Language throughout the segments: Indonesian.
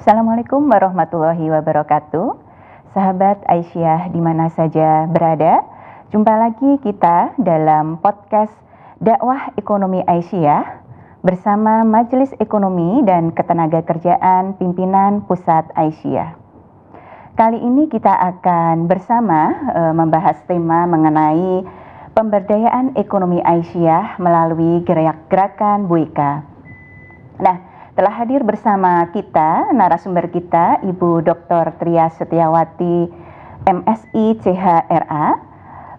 Assalamualaikum warahmatullahi wabarakatuh. Sahabat Aisyah di mana saja berada, jumpa lagi kita dalam podcast Dakwah Ekonomi Aisyah bersama Majelis Ekonomi dan Ketenagakerjaan Pimpinan Pusat Aisyah. Kali ini kita akan bersama membahas tema mengenai pemberdayaan ekonomi Aisyah melalui gerakan BUEKA. Nah, telah hadir bersama kita narasumber kita Ibu Dr. Tria Setiawati MSI CHRA.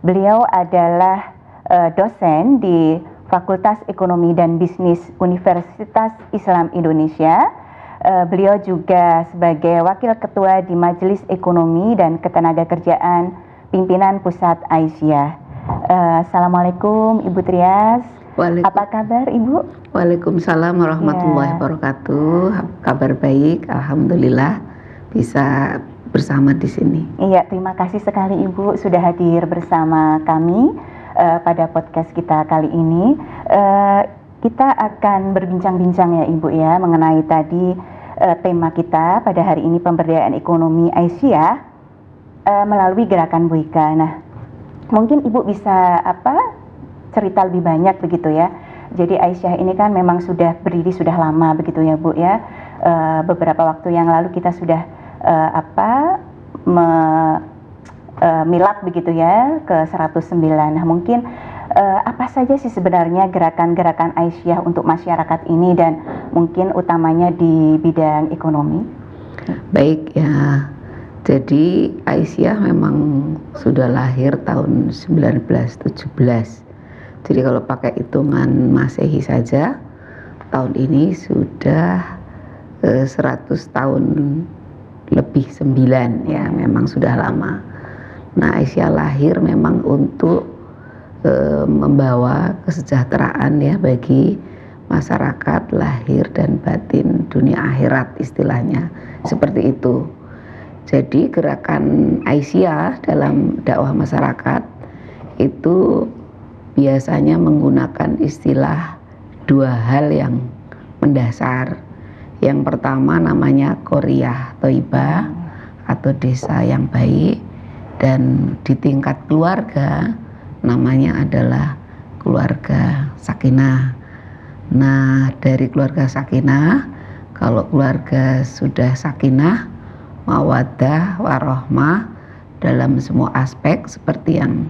Beliau adalah dosen di Fakultas Ekonomi dan Bisnis Universitas Islam Indonesia. Beliau juga sebagai Wakil Ketua di Majelis Ekonomi dan Ketenagakerjaan Pimpinan Pusat Aisyah. Assalamualaikum Ibu Trias. Apa kabar Ibu? Waalaikumsalam warahmatullahi wabarakatuh. Kabar baik, alhamdulillah bisa bersama di sini. Iya, terima kasih sekali Ibu sudah hadir bersama kami pada podcast kita kali ini. Kita akan berbincang-bincang ya Ibu ya mengenai tadi tema kita pada hari ini pemberdayaan ekonomi Aisyah melalui gerakan BUEKA. Nah, mungkin Ibu bisa cerita lebih banyak begitu ya. Jadi Aisyah ini kan memang sudah berdiri sudah lama begitu ya Bu ya. Beberapa waktu yang lalu kita sudah milad begitu ya ke 109. Nah mungkin apa saja sih sebenarnya gerakan-gerakan Aisyah untuk masyarakat ini dan mungkin utamanya di bidang ekonomi? Baik ya. Jadi Aisyah memang sudah lahir tahun 1917. Jadi kalau pakai hitungan Masehi saja, tahun ini sudah 100 tahun lebih 9 ya, memang sudah lama. Nah, Aisyah lahir memang untuk membawa kesejahteraan ya bagi masyarakat lahir dan batin dunia akhirat istilahnya, seperti itu. Jadi gerakan Aisyah dalam dakwah masyarakat itu biasanya menggunakan istilah dua hal yang mendasar. Yang pertama namanya Qaryah Thayyibah atau desa yang baik, dan di tingkat keluarga namanya adalah keluarga sakinah. Nah, dari keluarga sakinah, kalau keluarga sudah sakinah, mawaddah, warahmah dalam semua aspek seperti yang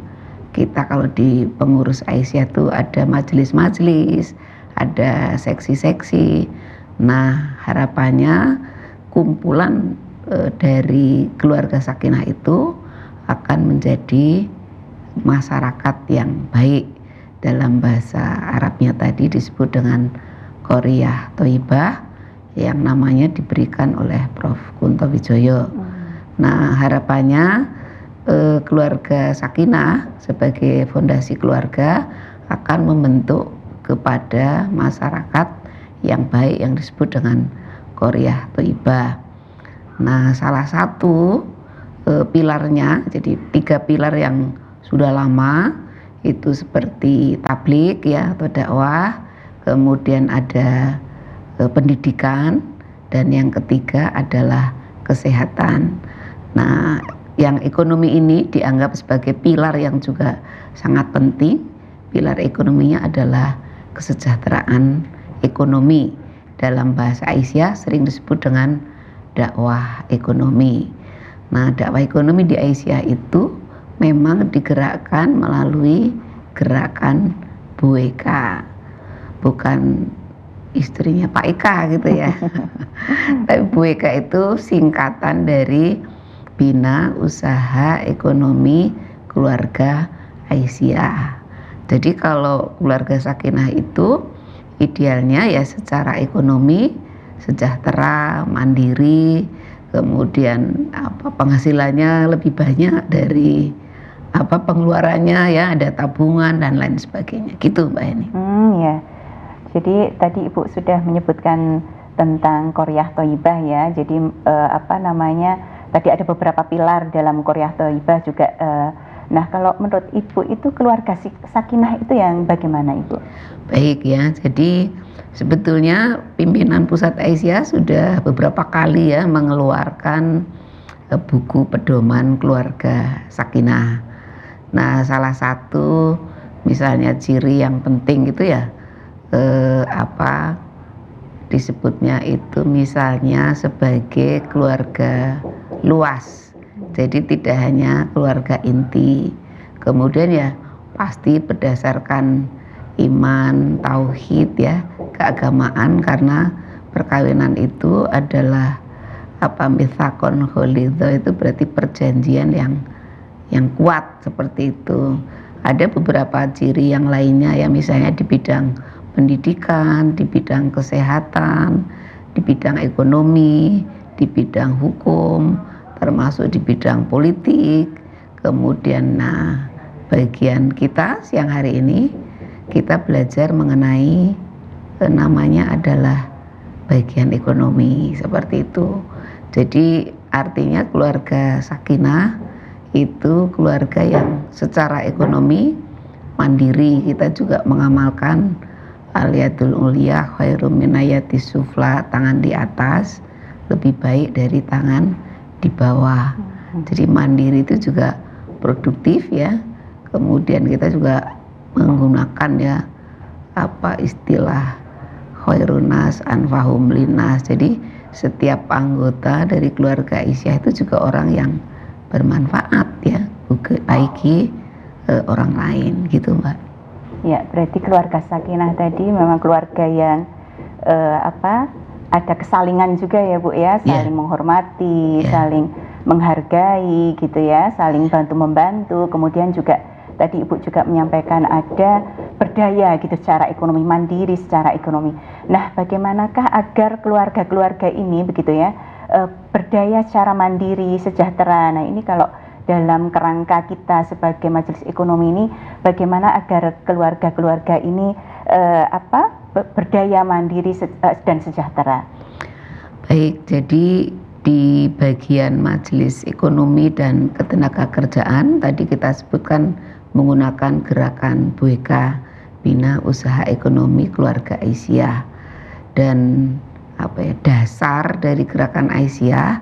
kita kalau di pengurus Aisyah itu ada majelis-majelis, ada seksi-seksi. Nah, harapannya kumpulan dari keluarga sakinah itu akan menjadi masyarakat yang baik. Dalam bahasa Arabnya tadi disebut dengan Qaryah Thayyibah yang namanya diberikan oleh Prof. Kunto Wijoyo. Nah, harapannya keluarga sakinah sebagai fondasi keluarga akan membentuk kepada masyarakat yang baik yang disebut dengan Qaryah Thayyibah. Nah, salah satu pilarnya, jadi 3 pilar yang sudah lama itu seperti tabligh ya atau dakwah, kemudian ada pendidikan, dan yang ketiga adalah kesehatan. Nah, yang ekonomi ini dianggap sebagai pilar yang juga sangat penting. Pilar ekonominya adalah kesejahteraan ekonomi. Dalam bahasa Aisyah sering disebut dengan dakwah ekonomi. Nah, dakwah ekonomi di Aisyah itu memang digerakkan melalui gerakan BUEKA. Bukan istrinya Pak Eka gitu ya. Tapi BUEKA itu singkatan dari Bina Usaha Ekonomi Keluarga Aisyah. Jadi kalau keluarga sakinah itu idealnya ya secara ekonomi sejahtera, mandiri, kemudian penghasilannya lebih banyak dari pengeluarannya ya, ada tabungan dan lain sebagainya. Gitu Mbak Eni. Ya. Jadi tadi Ibu sudah menyebutkan tentang Qaryah Thayyibah ya. Jadi tadi ada beberapa pilar dalam Qaryah Thayyibah juga Nah, kalau menurut Ibu itu keluarga sakinah itu yang bagaimana, Ibu? Baik ya, jadi sebetulnya pimpinan Pusat Aisyah sudah beberapa kali ya mengeluarkan buku pedoman keluarga sakinah. Nah, salah satu misalnya ciri yang penting itu ya disebutnya itu misalnya sebagai keluarga luas. Jadi tidak hanya keluarga inti. Kemudian ya pasti berdasarkan iman, tauhid ya, keagamaan, karena perkawinan itu adalah mitsaqon ghalidha, itu berarti perjanjian yang kuat seperti itu. Ada beberapa ciri yang lainnya ya, misalnya di bidang pendidikan, di bidang kesehatan, di bidang ekonomi, di bidang hukum, termasuk di bidang politik. Kemudian bagian kita siang hari ini kita belajar mengenai namanya adalah bagian ekonomi seperti itu. Jadi artinya keluarga sakinah itu keluarga yang secara ekonomi mandiri. Kita juga mengamalkan al-yadul ulya khairum minayatis sufla, tangan di atas lebih baik dari tangan di bawah. Jadi mandiri itu juga produktif ya. Kemudian kita juga menggunakan ya istilah khairunas anfahum linas. Jadi setiap anggota dari keluarga Aisyah itu juga orang yang bermanfaat ya bagi orang lain gitu, Mbak. Ya, berarti keluarga sakinah tadi memang keluarga yang ada kesalingan juga ya, Bu ya, saling menghormati, saling menghargai gitu ya, saling bantu-membantu. Kemudian juga tadi Ibu juga menyampaikan ada berdaya gitu secara ekonomi, mandiri secara ekonomi. Nah, bagaimanakah agar keluarga-keluarga ini begitu ya berdaya secara mandiri, sejahtera? Nah, ini kalau dalam kerangka kita sebagai majelis ekonomi ini, bagaimana agar keluarga-keluarga ini berdaya, mandiri dan sejahtera? Baik, jadi di bagian majelis ekonomi dan ketenagakerjaan tadi kita sebutkan menggunakan gerakan BUEK, Bina Usaha Ekonomi Keluarga Aisyah, dan dasar dari gerakan Aisyah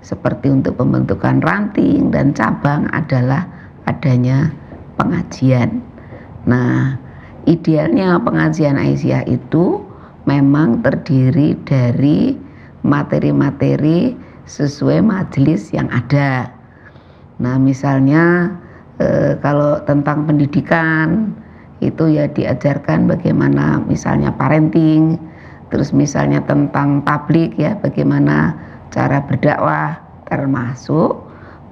seperti untuk pembentukan ranting dan cabang adalah adanya pengajian. Nah, idealnya pengajian Aisyah itu memang terdiri dari materi-materi sesuai majelis yang ada. Nah, misalnya kalau tentang pendidikan itu ya diajarkan bagaimana misalnya parenting, terus misalnya tentang tablik ya, bagaimana cara berdakwah, termasuk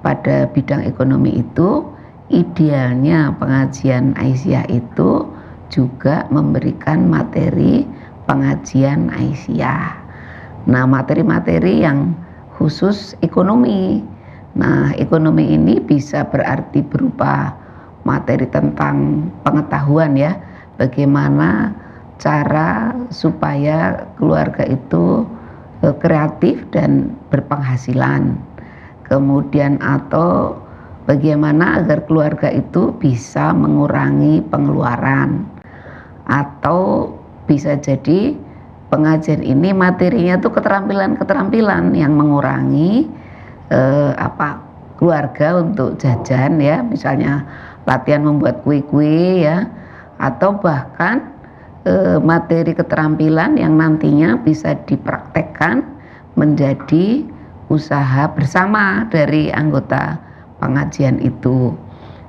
pada bidang ekonomi itu idealnya pengajian Aisyah itu juga memberikan materi pengajian Aisyah. Nah, materi-materi yang khusus ekonomi. Nah, ekonomi ini bisa berarti berupa materi tentang pengetahuan ya, bagaimana cara supaya keluarga itu kreatif dan berpenghasilan. Kemudian atau bagaimana agar keluarga itu bisa mengurangi pengeluaran. Atau bisa jadi pengajian ini materinya tuh keterampilan-keterampilan yang mengurangi keluarga untuk jajan ya, misalnya latihan membuat kue-kue ya, atau bahkan materi keterampilan yang nantinya bisa dipraktekkan menjadi usaha bersama dari anggota pengajian itu.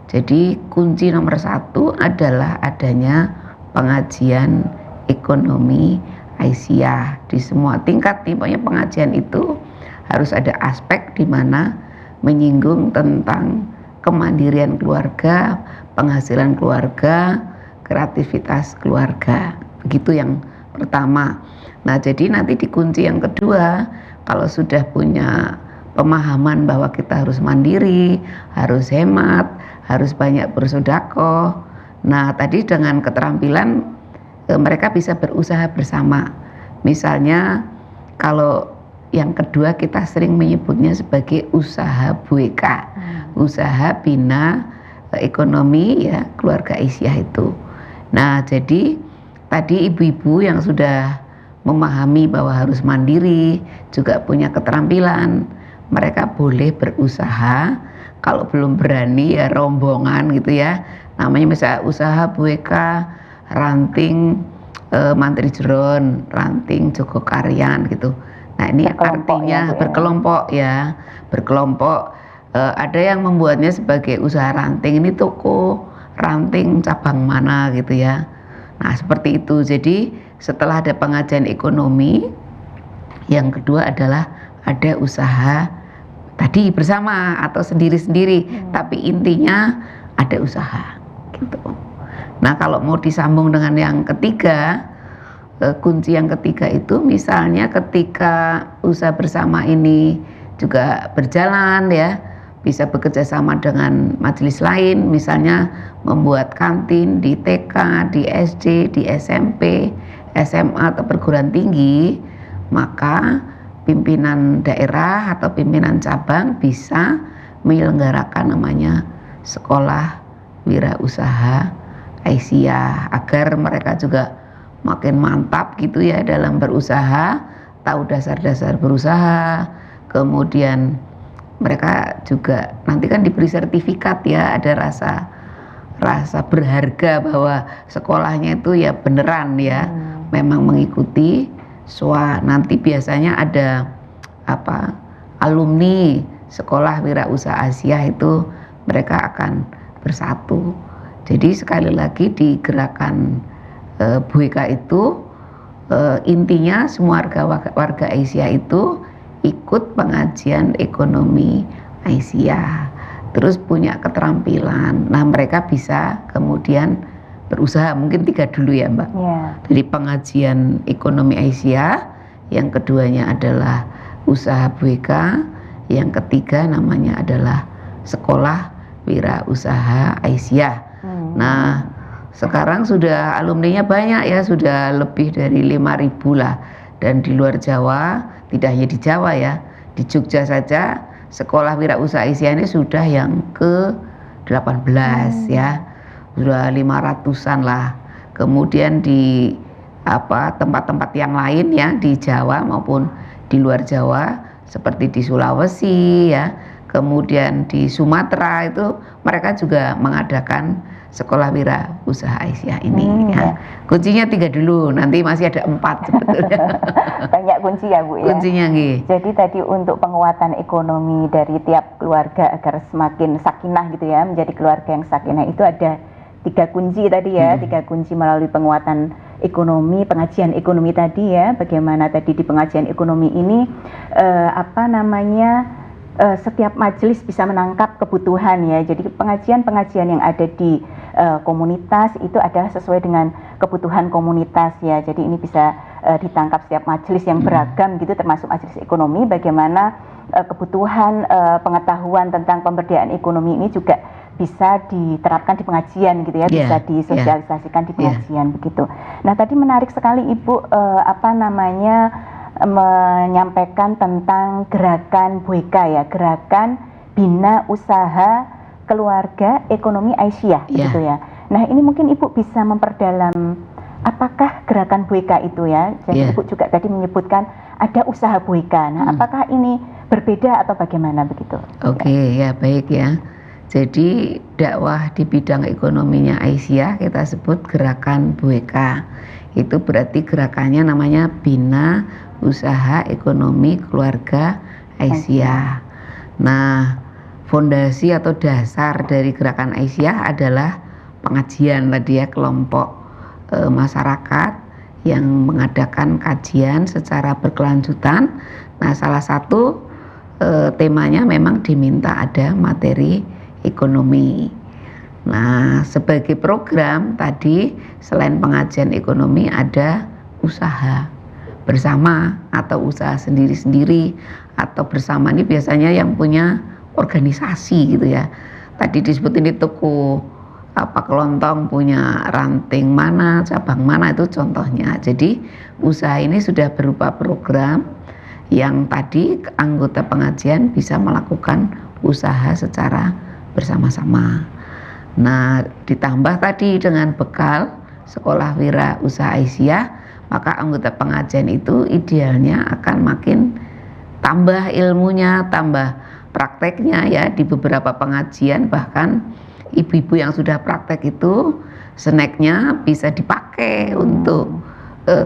Jadi kunci nomor 1 adalah adanya pengajian ekonomi Aisyah di semua tingkat. Tipenya pengajian itu harus ada aspek di mana menyinggung tentang kemandirian keluarga, penghasilan keluarga, kreativitas keluarga. Begitu yang pertama. Nah, jadi nanti di kunci yang kedua, kalau sudah punya pemahaman bahwa kita harus mandiri, harus hemat, harus banyak bersedekah. Nah, tadi dengan keterampilan mereka bisa berusaha bersama. Misalnya kalau yang kedua kita sering menyebutnya sebagai usaha BUEK, usaha bina ekonomi ya keluarga Aisyah itu. Nah, jadi tadi ibu-ibu yang sudah memahami bahwa harus mandiri, juga punya keterampilan, mereka boleh berusaha. Kalau belum berani ya rombongan gitu ya. Namanya misalnya usaha bueka, ranting mantri jeron, ranting Jogokaryan gitu. Nah, ini artinya berkelompok ya. Berkelompok, ada yang membuatnya sebagai usaha ranting, ini toko ranting cabang mana gitu ya. Nah, seperti itu. Jadi setelah ada pengajian ekonomi, yang kedua adalah ada usaha tadi bersama atau sendiri-sendiri, tapi intinya ada usaha gitu. Nah, kalau mau disambung dengan yang ketiga, kunci yang ketiga itu misalnya ketika usaha bersama ini juga berjalan ya, bisa bekerja sama dengan majelis lain, misalnya membuat kantin di TK, di SD, di SMP, SMA atau perguruan tinggi, maka pimpinan daerah atau pimpinan cabang bisa menyelenggarakan namanya sekolah wirausaha Aisyah, agar mereka juga makin mantap gitu ya dalam berusaha, tahu dasar-dasar berusaha, kemudian mereka juga nanti kan diberi sertifikat ya, ada rasa berharga bahwa sekolahnya itu ya beneran ya, memang mengikuti SWA. Nanti biasanya ada alumni sekolah wirausaha Aisyah itu mereka akan bersatu. Jadi sekali lagi di gerakan Bueka itu intinya semua warga Aisyah itu ikut pengajian ekonomi Aisyah, terus punya keterampilan. Nah, mereka bisa kemudian berusaha, mungkin 3 dulu ya Mbak. Jadi pengajian ekonomi Aisyah, yang keduanya adalah usaha Bueka, yang ketiga namanya adalah sekolah wirausaha Aisyah. Nah, sekarang sudah alumninya banyak ya, sudah lebih dari 5.000 lah. Dan di luar Jawa, tidak hanya di Jawa ya, di Jogja saja sekolah wirausaha Aisyah ini sudah yang ke-18 ya, sudah 500-an lah. Kemudian di tempat-tempat yang lain ya, di Jawa maupun di luar Jawa, seperti di Sulawesi ya, kemudian di Sumatera itu mereka juga mengadakan sekolah wirausaha Aisyah ini ya. Kuncinya 3 dulu, nanti masih ada 4 sebetulnya. Banyak kunci ya Bu ya. Kuncinya nggih. Jadi tadi untuk penguatan ekonomi dari tiap keluarga agar semakin sakinah gitu ya, menjadi keluarga yang sakinah, itu ada 3 kunci tadi ya, 3 kunci melalui penguatan ekonomi, pengajian ekonomi tadi ya. Bagaimana tadi di pengajian ekonomi ini setiap majelis bisa menangkap kebutuhan ya. Jadi pengajian-pengajian yang ada di komunitas itu adalah sesuai dengan kebutuhan komunitas ya. Jadi ini bisa ditangkap setiap majelis yang beragam gitu, termasuk majelis ekonomi. Bagaimana kebutuhan pengetahuan tentang pemberdayaan ekonomi ini juga bisa diterapkan di pengajian gitu ya, bisa disosialisasikan di pengajian begitu. Nah, tadi menarik sekali Ibu menyampaikan tentang gerakan Bueka ya, gerakan bina usaha keluarga ekonomi Aisyah gitu ya. Nah, ini mungkin Ibu bisa memperdalam apakah gerakan Bueka itu ya. Jadi Ibu juga tadi menyebutkan ada usaha Bueka. Nah, apakah ini berbeda atau bagaimana begitu? Oke, ya baik ya. Jadi dakwah di bidang ekonominya Aisyah kita sebut gerakan Bueka. Itu berarti gerakannya namanya Bina Usaha Ekonomi Keluarga Aisyah. Nah, fondasi atau dasar dari gerakan Aisyah adalah pengajian tadi ya, kelompok masyarakat yang mengadakan kajian secara berkelanjutan. Nah, salah satu temanya memang diminta ada materi ekonomi. Nah, sebagai program tadi selain pengajian ekonomi ada usaha bersama atau usaha sendiri-sendiri atau bersama, ini biasanya yang punya organisasi gitu ya. Tadi disebut ini toko kelontong punya ranting mana, cabang mana, itu contohnya. Jadi usaha ini sudah berupa program yang tadi anggota pengajian bisa melakukan usaha secara bersama-sama. Nah, ditambah tadi dengan bekal sekolah wira usaha Aisyah, maka anggota pengajian itu idealnya akan makin tambah ilmunya, tambah prakteknya ya. Di beberapa pengajian bahkan ibu-ibu yang sudah praktek itu snacknya bisa dipakai untuk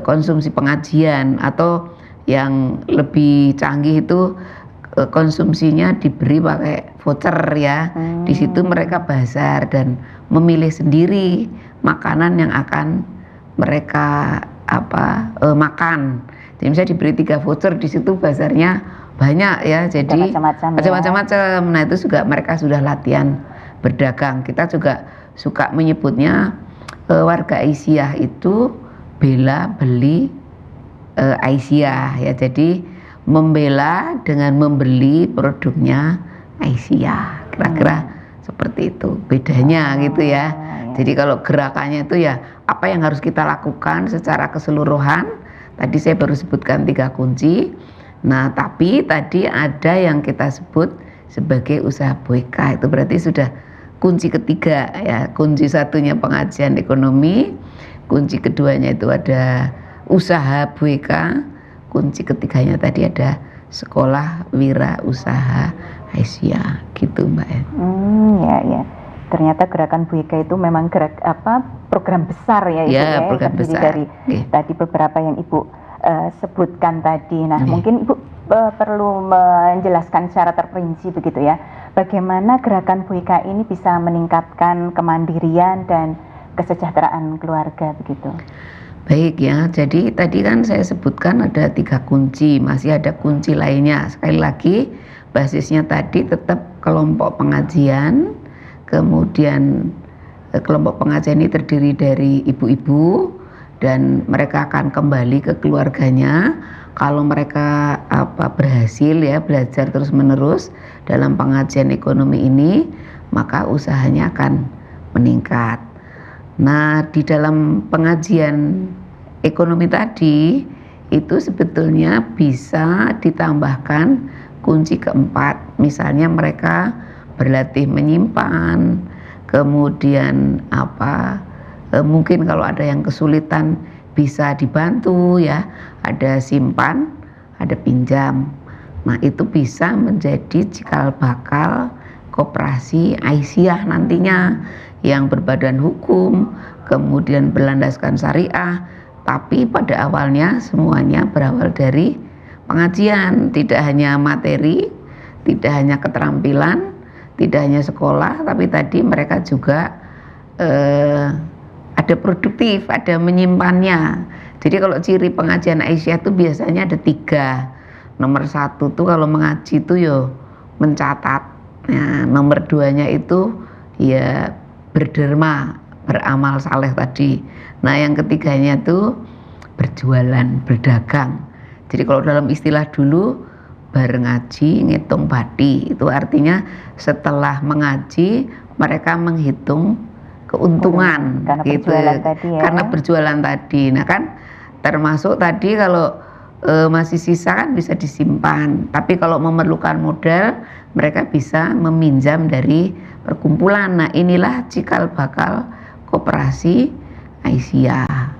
konsumsi pengajian, atau yang lebih canggih itu konsumsinya diberi pakai voucher ya. Di situ mereka bazar dan memilih sendiri makanan yang akan mereka makan. Jadi misalnya diberi 3 voucher, di situ bazarnya banyak ya. Jadi macam-macam. Nah, itu juga mereka sudah latihan berdagang. Kita juga suka menyebutnya warga Aisyah itu bela beli Aisyah ya. Jadi membela dengan membeli produknya Aisyah, kira-kira seperti itu bedanya gitu ya. Jadi kalau gerakannya itu ya apa yang harus kita lakukan secara keseluruhan. Tadi saya baru sebutkan 3 kunci. Nah, tapi tadi ada yang kita sebut sebagai usaha BOEKA, itu berarti sudah kunci ketiga ya. Kunci satunya pengajian ekonomi, kunci keduanya itu ada usaha BOEKA, kunci ketiganya tadi ada sekolah wira usaha Aisyah gitu Mbak. Ya. Ternyata gerakan BOEKA itu memang program besar ya Ibu ya, program besar dari tadi beberapa yang Ibu sebutkan tadi. Nah, mungkin Ibu perlu menjelaskan secara terperinci begitu ya, bagaimana gerakan BOEKA ini bisa meningkatkan kemandirian dan kesejahteraan keluarga begitu. Baik ya, jadi tadi kan saya sebutkan ada 3 kunci, masih ada kunci lainnya. Sekali lagi basisnya tadi tetap kelompok pengajian. Kemudian kelompok pengajian ini terdiri dari ibu-ibu dan mereka akan kembali ke keluarganya. Kalau mereka berhasil ya belajar terus-menerus dalam pengajian ekonomi ini, maka usahanya akan meningkat. Nah, di dalam pengajian ekonomi tadi itu sebetulnya bisa ditambahkan kunci keempat. Misalnya mereka berlatih menyimpan, kemudian mungkin kalau ada yang kesulitan bisa dibantu ya, ada simpan, ada pinjam. Nah, itu bisa menjadi cikal bakal koperasi Aisyah nantinya yang berbadan hukum, kemudian berlandaskan syariah, tapi pada awalnya semuanya berawal dari pengajian, tidak hanya materi, tidak hanya keterampilan, tidak hanya sekolah, tapi tadi mereka juga ada produktif, ada menyimpannya. Jadi kalau ciri pengajian Aisyah itu biasanya ada 3. Nomor 1 tuh kalau mengaji itu ya mencatat. Nah, nomor 2-nya itu ya berderma, beramal saleh tadi. Nah, yang ketiganya tuh berjualan, berdagang. Jadi kalau dalam istilah dulu bareng ngaji ngitung bati, itu artinya setelah mengaji mereka menghitung keuntungan karena gitu berjualan tadi ya. Karena berjualan tadi. Nah kan termasuk tadi kalau masih sisa kan bisa disimpan, tapi kalau memerlukan modal mereka bisa meminjam dari perkumpulan. Nah, inilah cikal bakal koperasi Aisyah.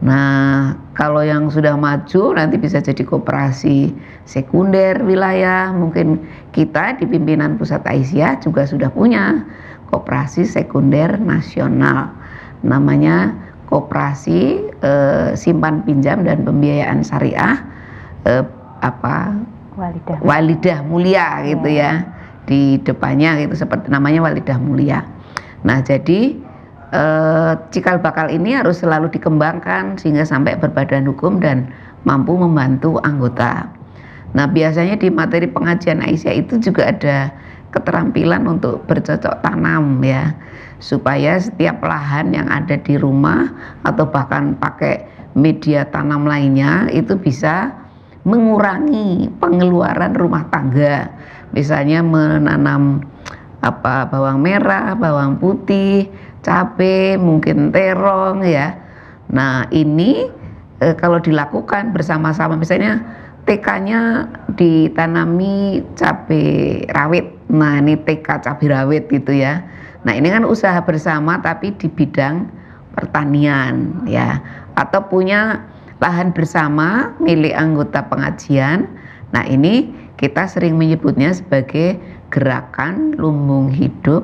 Nah, kalau yang sudah maju nanti bisa jadi koperasi sekunder wilayah. Mungkin kita di pimpinan pusat Aisyah juga sudah punya koperasi sekunder nasional. Namanya koperasi simpan pinjam dan pembiayaan syariah Walidah Mulia gitu ya. Di depannya gitu seperti namanya Walidah Mulia. Nah, jadi cikal bakal ini harus selalu dikembangkan sehingga sampai berbadan hukum dan mampu membantu anggota. Nah, biasanya di materi pengajian Aisyah itu juga ada keterampilan untuk bercocok tanam ya, supaya setiap lahan yang ada di rumah atau bahkan pakai media tanam lainnya itu bisa mengurangi pengeluaran rumah tangga. Misalnya menanam bawang merah, bawang putih, cabai, mungkin terong ya. Nah, ini kalau dilakukan bersama-sama, misalnya TK-nya ditanami cabai rawit. Nah, ini TK cabai rawit gitu ya. Nah, ini kan usaha bersama tapi di bidang pertanian ya, atau punya lahan bersama milik anggota pengajian. Nah, ini kita sering menyebutnya sebagai gerakan lumbung hidup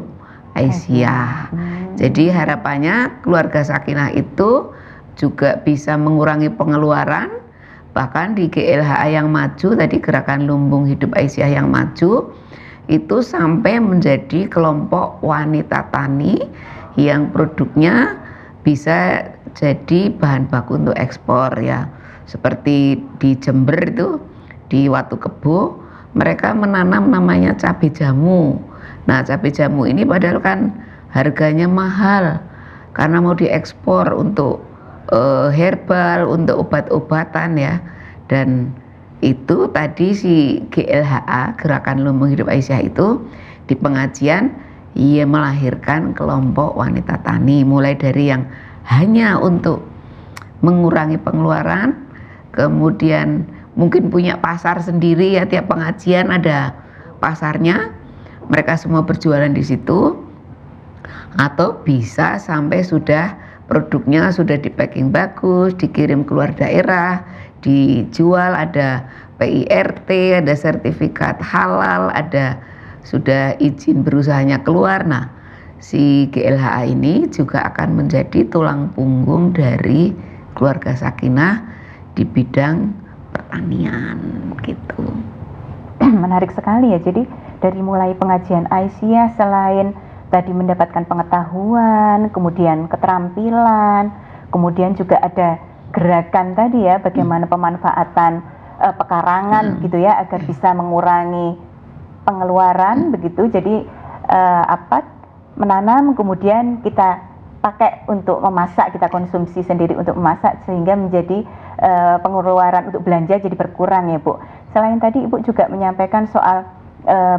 Aisyah. Jadi harapannya keluarga sakinah itu juga bisa mengurangi pengeluaran. Bahkan di GLHA yang maju tadi, gerakan lumbung hidup Aisyah yang maju, itu sampai menjadi kelompok wanita tani yang produknya bisa jadi bahan baku untuk ekspor ya. Seperti di Jember itu, di Watu Kebo, mereka menanam namanya cabai jamu. Nah, cabai jamu ini padahal kan harganya mahal karena mau diekspor untuk herbal, untuk obat-obatan ya. Dan itu tadi si GLHA, Gerakan Lumbung Hidup Aisyah itu di pengajian ia melahirkan kelompok wanita tani, mulai dari yang hanya untuk mengurangi pengeluaran, kemudian mungkin punya pasar sendiri ya, tiap pengajian ada pasarnya, mereka semua berjualan di situ, atau bisa sampai sudah produknya sudah di packing bagus, dikirim keluar daerah, dijual, ada PIRT, ada sertifikat halal, ada sudah izin berusahanya keluar. Nah, si GLHA ini juga akan menjadi tulang punggung dari keluarga sakinah di bidang pertanian gitu. Menarik sekali ya. Jadi dari mulai pengajian Aisyah, selain tadi mendapatkan pengetahuan, kemudian keterampilan, kemudian juga ada gerakan tadi ya, bagaimana pemanfaatan pekarangan gitu ya, agar bisa mengurangi pengeluaran begitu. Jadi menanam kemudian kita pakai untuk memasak, kita konsumsi sendiri untuk memasak, sehingga menjadi pengeluaran untuk belanja jadi berkurang ya Bu. Selain tadi Ibu juga menyampaikan soal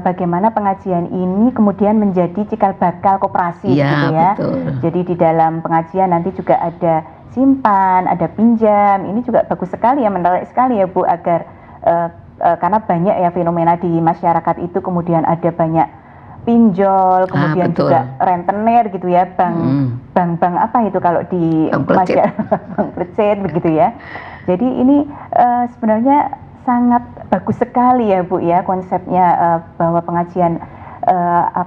bagaimana pengajian ini kemudian menjadi cikal bakal koperasi gitu ya. Betul. Jadi di dalam pengajian nanti juga ada simpan, ada pinjam. Ini juga bagus sekali ya, menarik sekali ya Bu, agar karena banyak ya fenomena di masyarakat itu, kemudian ada banyak pinjol, kemudian juga rentenir gitu ya, bank apa itu kalau di masyarakat, bank plecet begitu ya. Jadi ini sebenarnya sangat bagus sekali ya Bu ya konsepnya, bahwa pengajian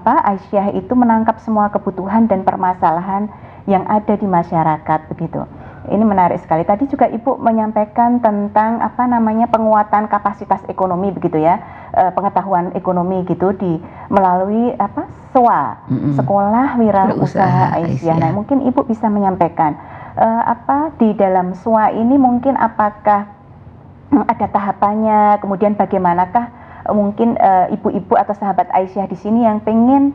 Aisyah itu menangkap semua kebutuhan dan permasalahan yang ada di masyarakat begitu. Ini menarik sekali. Tadi juga Ibu menyampaikan tentang penguatan kapasitas ekonomi begitu ya, pengetahuan ekonomi gitu melalui SWA, Sekolah Wirausaha Aisyah. Nah, mungkin Ibu bisa menyampaikan di dalam SWA ini mungkin apakah ada tahapannya, kemudian bagaimanakah mungkin ibu-ibu atau sahabat Aisyah di sini yang pengen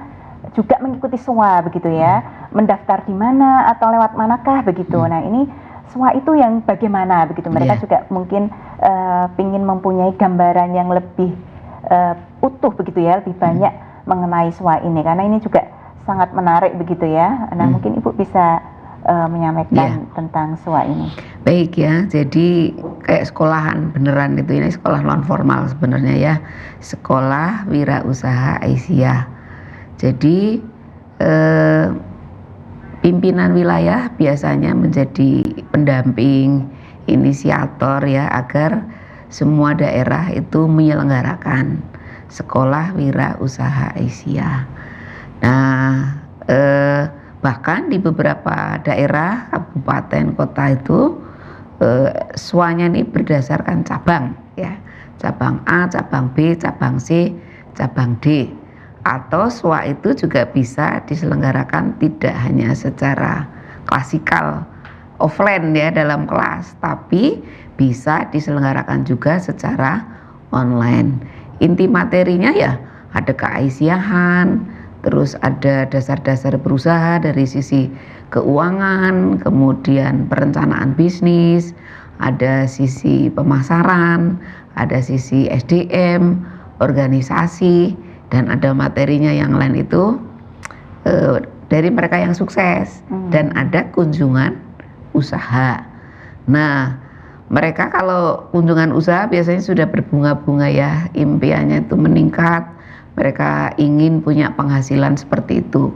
juga mengikuti SWA begitu ya, mendaftar di mana atau lewat manakah begitu. Nah, ini SWA itu yang bagaimana begitu, mereka juga mungkin ingin mempunyai gambaran yang lebih utuh begitu ya, lebih banyak mengenai SWA ini, karena ini juga sangat menarik begitu ya. Nah, mungkin Ibu bisa menyampaikan tentang SWA ini. Baik ya, jadi kayak sekolahan beneran itu, ini sekolah non formal sebenarnya ya, Sekolah Wirausaha Aisyah. Jadi pimpinan wilayah biasanya menjadi pendamping, inisiator ya, agar semua daerah itu menyelenggarakan Sekolah Wirausaha Aisyah. Nah, bahkan di beberapa daerah, kabupaten, kota itu SWA-nya ini berdasarkan cabang ya, cabang A, cabang B, cabang C, cabang D. Atau SWA itu juga bisa diselenggarakan tidak hanya secara klasikal offline ya dalam kelas, tapi bisa diselenggarakan juga secara online. Inti materinya ya ada keaisyahan, terus ada dasar-dasar berusaha dari sisi keuangan, kemudian perencanaan bisnis, ada sisi pemasaran, ada sisi SDM, organisasi, dan ada materinya yang lain itu dari mereka yang sukses, dan ada kunjungan usaha. Nah, mereka kalau kunjungan usaha biasanya sudah berbunga-bunga ya, impiannya itu meningkat, mereka ingin punya penghasilan seperti itu.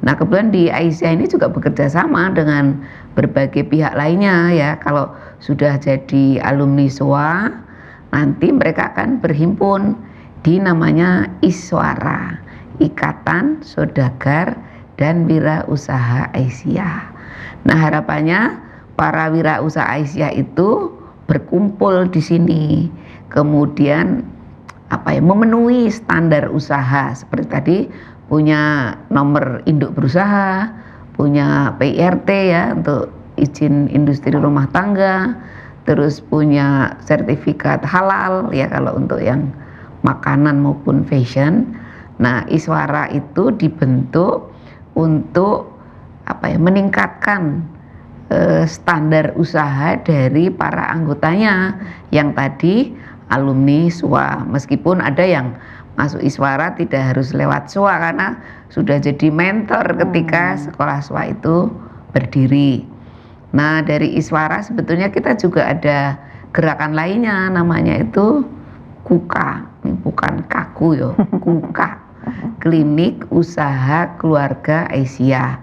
Nah, kebetulan di Aisyah ini juga bekerja sama dengan berbagai pihak lainnya ya. Kalau sudah jadi alumni SOA, nanti mereka akan berhimpun di namanya Iswara, Ikatan Saudagar dan Wirausaha Aisyah. Nah, harapannya para wirausaha Aisyah itu berkumpul di sini, kemudian memenuhi standar usaha seperti tadi, punya nomor induk berusaha, punya PIRT ya untuk izin industri rumah tangga, terus punya sertifikat halal ya kalau untuk yang makanan maupun fashion. Nah, Iswara itu dibentuk untuk meningkatkan standar usaha dari para anggotanya yang tadi alumni SOA. Meskipun ada yang masuk Iswara tidak harus lewat SOA karena sudah jadi mentor ketika sekolah SOA itu berdiri. Nah, dari Iswara sebetulnya kita juga ada gerakan lainnya, namanya itu KUKA, ini bukan kaku ya, KUKA, Klinik Usaha Keluarga Aisyah.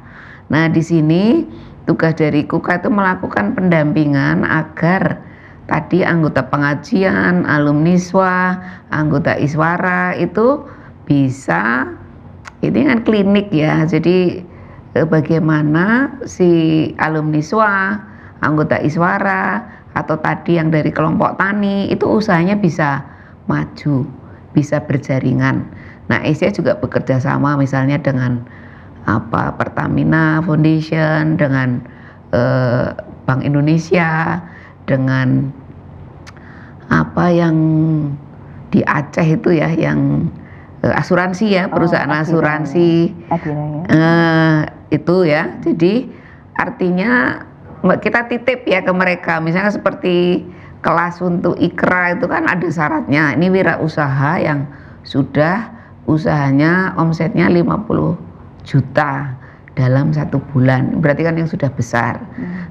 Nah, di sini tugas dari KUKA itu melakukan pendampingan agar tadi anggota pengajian, alumni SOA, anggota Iswara itu bisa, ini kan klinik ya, jadi bagaimana si alumni SOA, anggota Iswara, atau tadi yang dari kelompok tani itu usahanya bisa maju, bisa berjaringan. Nah, Aisyah juga bekerja sama misalnya dengan Pertamina Foundation, dengan Bank Indonesia, dengan yang di Aceh itu ya, yang asuransi ya, perusahaan asuransi itu ya. Jadi artinya kita titip ya ke mereka, misalnya seperti kelas untuk Ikra itu kan ada syaratnya, ini wirausaha yang sudah usahanya omsetnya 50 juta dalam 1 bulan, berarti kan yang sudah besar.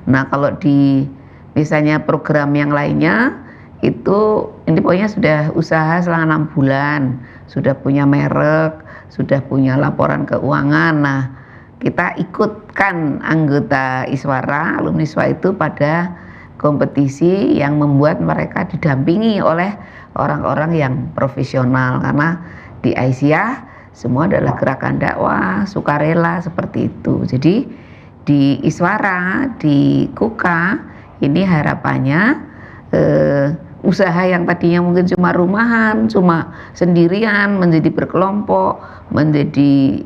Nah, kalau di misalnya program yang lainnya itu ini pokoknya sudah usaha selama 6 bulan, sudah punya merek, sudah punya laporan keuangan. Nah, kita ikutkan anggota Iswara, alumni SOA itu pada kompetisi yang membuat mereka didampingi oleh orang-orang yang profesional, karena di Aisyah semua adalah gerakan dakwah, sukarela seperti itu. Jadi di Iswara, di KUKA ini harapannya usaha yang tadinya mungkin cuma rumahan, cuma sendirian menjadi berkelompok, menjadi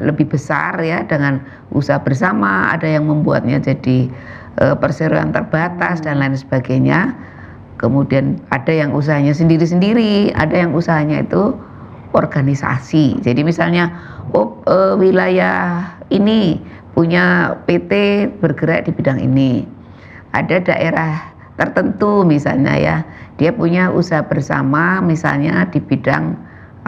lebih besar ya dengan usaha bersama. Ada yang membuatnya jadi perseroan terbatas dan lain sebagainya. Kemudian ada yang usahanya sendiri-sendiri, ada yang usahanya itu organisasi. Jadi misalnya wilayah ini punya PT bergerak di bidang ini, ada daerah tertentu misalnya ya, dia punya usaha bersama misalnya di bidang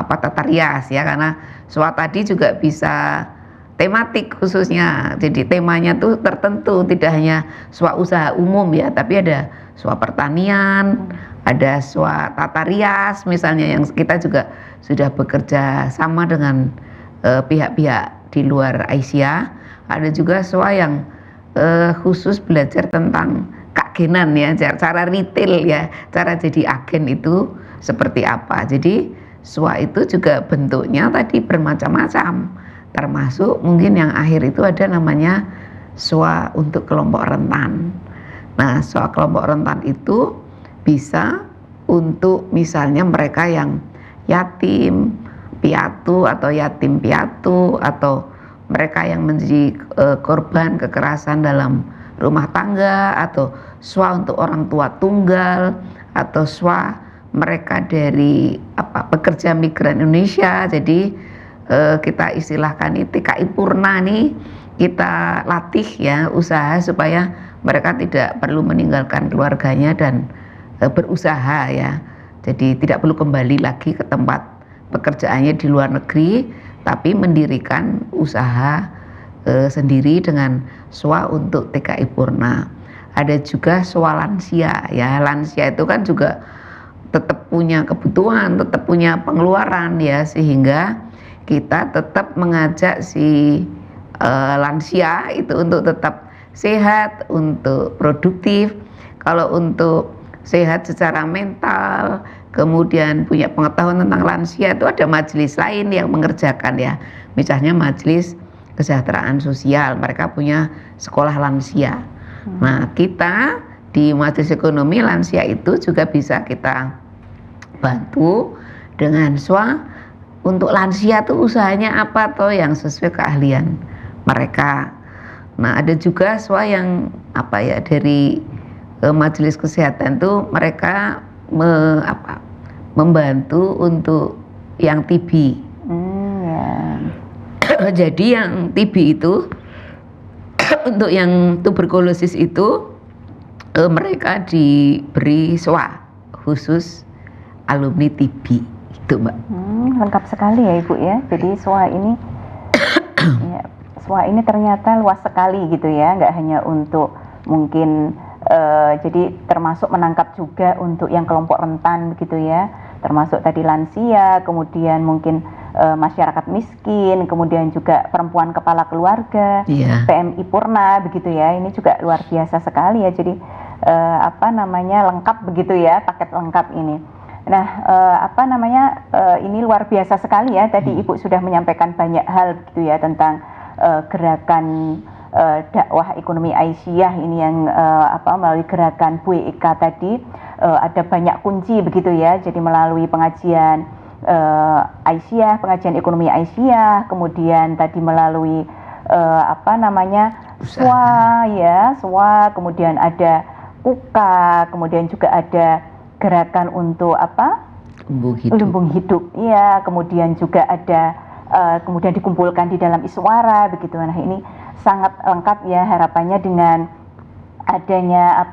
tata rias ya, karena SOA tadi juga bisa tematik khususnya, jadi temanya tuh tertentu, tidak hanya SOA usaha umum ya, tapi ada SOA pertanian, ada SOA tata rias misalnya, yang kita juga sudah bekerja sama dengan pihak-pihak di luar Aisyah. Ada juga SOA yang khusus belajar tentang keagenan ya, cara retail ya, cara jadi agen itu seperti apa. Jadi SOA itu juga bentuknya tadi bermacam-macam, termasuk mungkin yang akhir itu ada namanya SOA untuk kelompok rentan. Nah, SOA kelompok rentan itu bisa untuk misalnya mereka yang yatim piatu atau yatim piatu, atau mereka yang menjadi korban kekerasan dalam rumah tangga, atau SOA untuk orang tua tunggal, atau SOA mereka dari pekerja migran Indonesia. Jadi kita istilahkan ini TKI Purna nih, kita latih ya usaha supaya mereka tidak perlu meninggalkan keluarganya dan berusaha ya. Jadi tidak perlu kembali lagi ke tempat pekerjaannya di luar negeri, tapi mendirikan usaha sendiri dengan SOA untuk TKI Purna. Ada juga SOA lansia ya, lansia itu kan juga tetap punya kebutuhan, tetap punya pengeluaran ya, sehingga kita tetap mengajak si lansia itu untuk tetap sehat, untuk produktif. Kalau untuk sehat secara mental, kemudian punya pengetahuan tentang lansia, itu ada majelis lain yang mengerjakan ya, misalnya majelis kesejahteraan sosial, mereka punya sekolah lansia. Nah, kita di majelis ekonomi lansia itu juga bisa kita bantu dengan untuk lansia tuh usahanya apa toh yang sesuai keahlian mereka. Nah, ada juga yang dari majelis kesehatan tuh mereka membantu untuk yang TB. Jadi yang TB itu untuk yang tuberkulosis itu mereka diberi khusus alumni TB itu, Mbak. Lengkap sekali ya Ibu ya. Jadi ini ya, ini ternyata luas sekali gitu ya, nggak hanya untuk mungkin jadi termasuk menangkap juga untuk yang kelompok rentan begitu ya, termasuk tadi lansia, kemudian mungkin masyarakat miskin, kemudian juga perempuan kepala keluarga, PMI Purna begitu ya. Ini juga luar biasa sekali ya. Jadi lengkap begitu ya, paket lengkap ini. Nah, ini luar biasa sekali ya. Tadi Ibu sudah menyampaikan banyak hal begitu ya tentang gerakan dakwah ekonomi Aisyah ini yang melalui gerakan Bu Eka tadi ada banyak kunci begitu ya. Jadi melalui pengajian Aisyah, pengajian ekonomi Aisyah, kemudian tadi melalui SWA, kemudian ada KUKA, kemudian juga ada gerakan untuk lumbung hidup, ya, kemudian juga ada kemudian dikumpulkan di dalam Iswara begitu. Nah, ini sangat lengkap ya, harapannya dengan adanya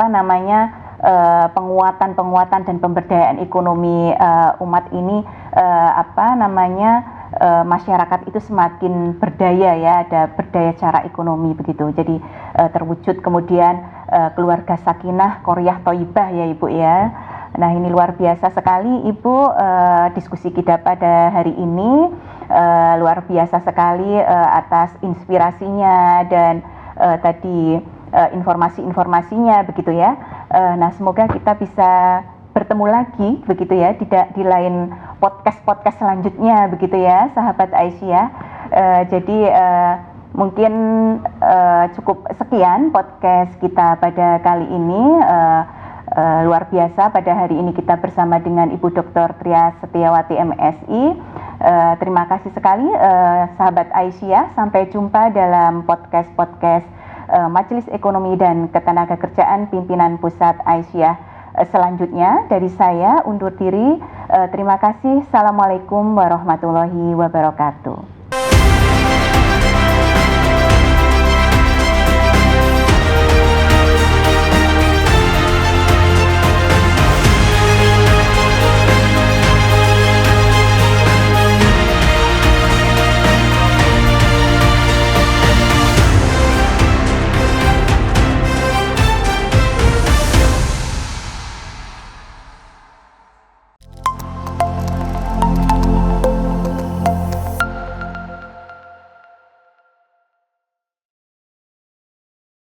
penguatan dan pemberdayaan ekonomi umat ini masyarakat itu semakin berdaya ya, ada berdaya secara ekonomi begitu. Jadi terwujud kemudian keluarga sakinah, qaryah thayyibah ya Ibu ya. Nah, ini luar biasa sekali Ibu, diskusi kita pada hari ini luar biasa sekali atas inspirasinya dan tadi informasi-informasinya begitu ya. Nah, semoga kita bisa bertemu lagi begitu ya, tidak di lain podcast selanjutnya begitu ya, sahabat Aisyah. Jadi mungkin cukup sekian podcast kita pada kali ini. Luar biasa, pada hari ini kita bersama dengan Ibu Dr. Tria Setiawati MSI. Terima kasih sekali sahabat Aisyah. Sampai jumpa dalam podcast Majelis Ekonomi dan Ketenagakerjaan Pimpinan Pusat Aisyah selanjutnya. Dari saya undur diri. Terima kasih. Assalamualaikum warahmatullahi wabarakatuh.